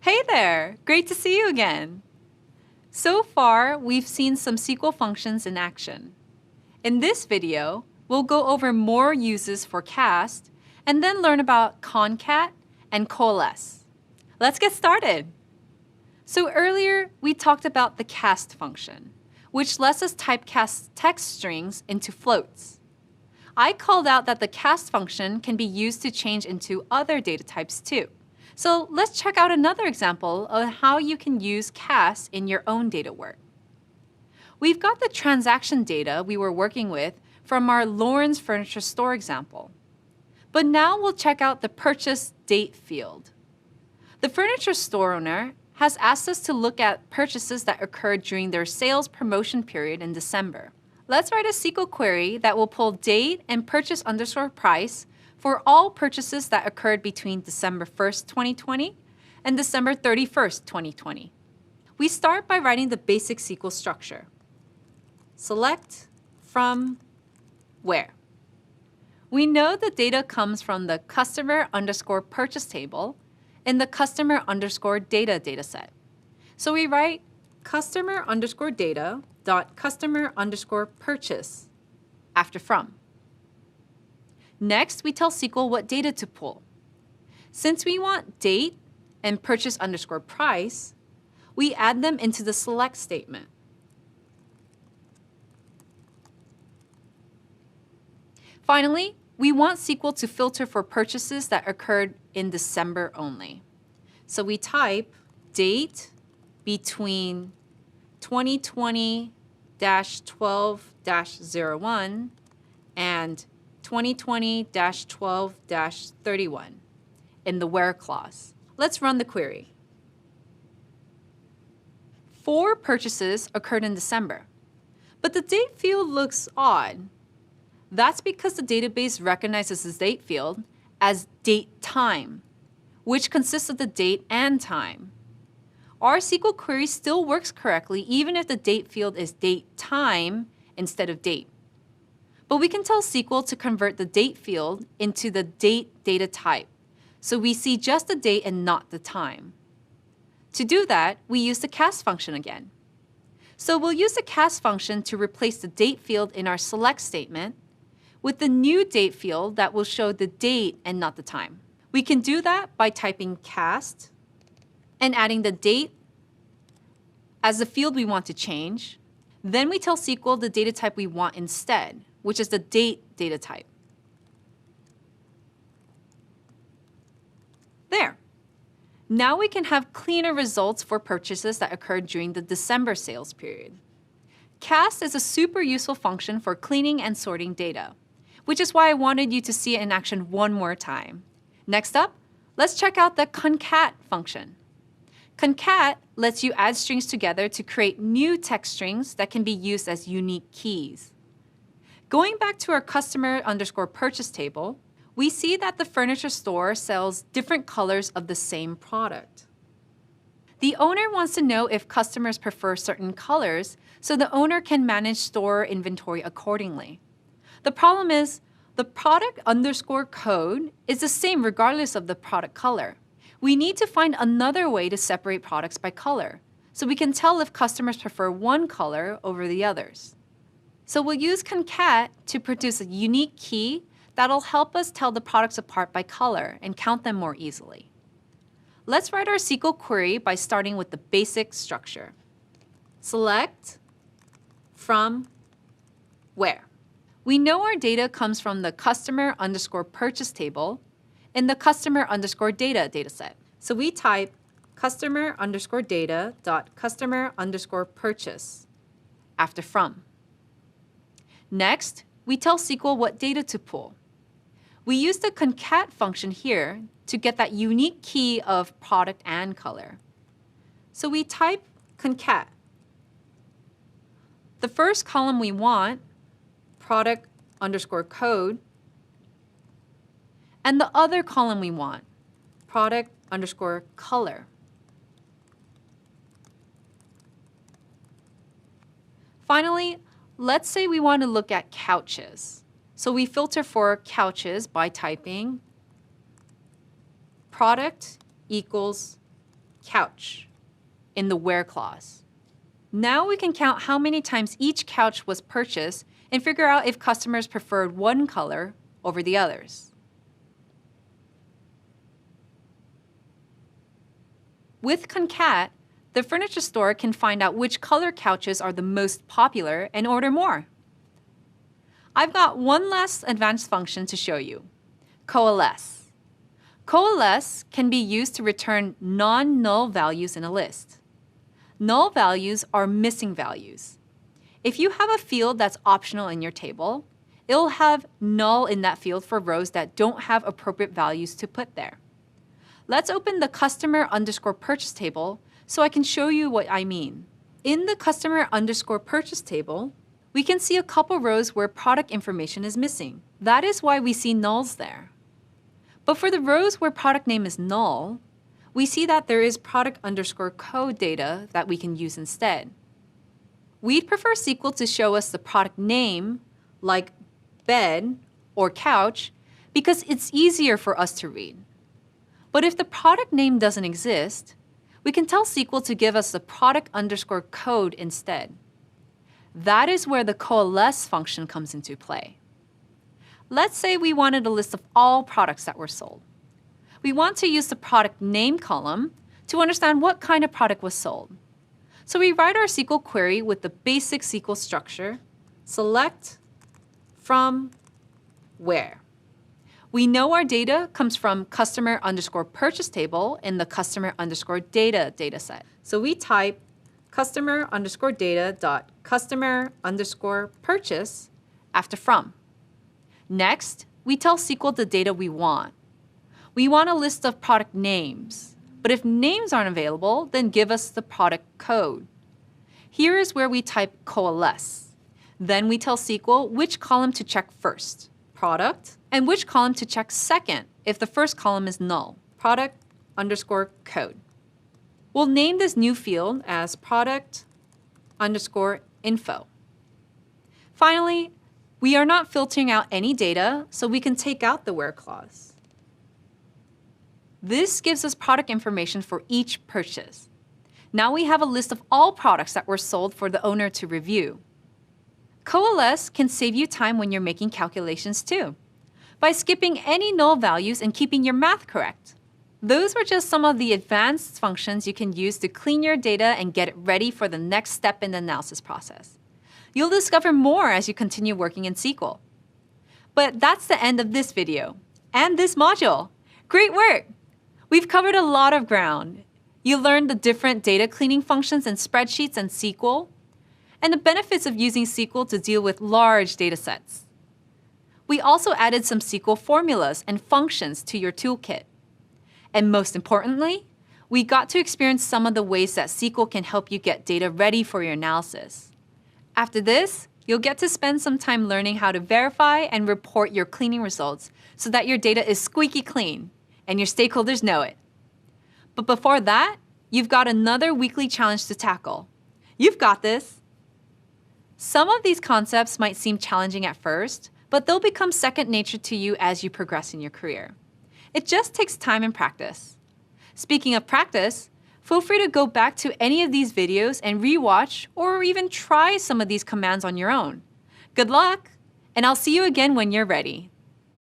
Hey there! Great to see you again! So far, we've seen some SQL functions in action. In this video, we'll go over more uses for cast and then learn about concat and coalesce. Let's get started! So earlier, we talked about the cast function, which lets us typecast text strings into floats. I called out that the cast function can be used to change into other data types too. So let's check out another example of how you can use cast in your own data work. We've got the transaction data we were working with from our Lawrence Furniture Store example. But now we'll check out the purchase date field. The furniture store owner has asked us to look at purchases that occurred during their sales promotion period in December. Let's write a SQL query that will pull date and purchase_price for all purchases that occurred between December 1st, 2020 and December 31st, 2020. We start by writing the basic SQL structure. Select from where. We know the data comes from the customer_purchase table in the customer_data dataset. So we write customer_data.customer_purchase after from. Next, we tell SQL what data to pull. Since we want date and purchase_price, we add them into the select statement. Finally, we want SQL to filter for purchases that occurred in December only. So we type date between 2020-12-01 and 2020-12-31 in the where clause. Let's run the query. 4 purchases occurred in December, but the date field looks odd. That's because the database recognizes the date field as date time, which consists of the date and time. Our SQL query still works correctly even if the date field is date time instead of date. But we can tell SQL to convert the date field into the date data type, so we see just the date and not the time. To do that, we use the cast function again. So we'll use the cast function to replace the date field in our select statement with the new date field that will show the date and not the time. We can do that by typing cast and adding the date as the field we want to change. Then we tell SQL the data type we want instead, which is the date data type. There. Now we can have cleaner results for purchases that occurred during the December sales period. Cast is a super useful function for cleaning and sorting data, which is why I wanted you to see it in action one more time. Next up, let's check out the concat function. Concat lets you add strings together to create new text strings that can be used as unique keys. Going back to our customer_purchase table, we see that the furniture store sells different colors of the same product. The owner wants to know if customers prefer certain colors, so the owner can manage store inventory accordingly. The problem is, the product_code is the same regardless of the product color. We need to find another way to separate products by color, so we can tell if customers prefer one color over the others. So we'll use concat to produce a unique key that'll help us tell the products apart by color and count them more easily. Let's write our SQL query by starting with the basic structure. Select from where. We know our data comes from the customer_purchase table in the customer_data dataset. So we type customer_data.customer_purchase after from. Next, we tell SQL what data to pull. We use the concat function here to get that unique key of product and color. So we type concat. The first column we want, product_code, and the other column we want, product_color. Finally, let's say we want to look at couches. So we filter for couches by typing product equals couch in the where clause. Now we can count how many times each couch was purchased and figure out if customers preferred one color over the others. With concat, the furniture store can find out which color couches are the most popular and order more. I've got one last advanced function to show you, coalesce. Coalesce can be used to return non-null values in a list. Null values are missing values. If you have a field that's optional in your table, it'll have null in that field for rows that don't have appropriate values to put there. Let's open the customer_purchase table so I can show you what I mean. In the customer_purchase table, we can see a couple rows where product information is missing. That is why we see nulls there. But for the rows where product name is null, we see that there is product_code data that we can use instead. We'd prefer SQL to show us the product name, like bed or couch, because it's easier for us to read. But if the product name doesn't exist, we can tell SQL to give us the product_code instead. That is where the coalesce function comes into play. Let's say we wanted a list of all products that were sold. We want to use the product name column to understand what kind of product was sold. So we write our SQL query with the basic SQL structure, select from where. We know our data comes from customer_purchase table in the customer_data dataset. So we type customer_data.customer_purchase after from. Next, we tell SQL the data we want. We want a list of product names, but if names aren't available, then give us the product code. Here is where we type coalesce. Then we tell SQL which column to check first, product, and which column to check second if the first column is null, product_code. We'll name this new field as product_info. Finally, we are not filtering out any data, so we can take out the where clause. This gives us product information for each purchase. Now we have a list of all products that were sold for the owner to review. Coalesce can save you time when you're making calculations too, by skipping any null values and keeping your math correct. Those were just some of the advanced functions you can use to clean your data and get it ready for the next step in the analysis process. You'll discover more as you continue working in SQL. But that's the end of this video and this module. Great work! We've covered a lot of ground. You learned the different data cleaning functions in spreadsheets and SQL, and the benefits of using SQL to deal with large data sets. We also added some SQL formulas and functions to your toolkit. And most importantly, we got to experience some of the ways that SQL can help you get data ready for your analysis. After this, you'll get to spend some time learning how to verify and report your cleaning results so that your data is squeaky clean and your stakeholders know it. But before that, you've got another weekly challenge to tackle. You've got this. Some of these concepts might seem challenging at first, but they'll become second nature to you as you progress in your career. It just takes time and practice. Speaking of practice, feel free to go back to any of these videos and rewatch or even try some of these commands on your own. Good luck, and I'll see you again when you're ready.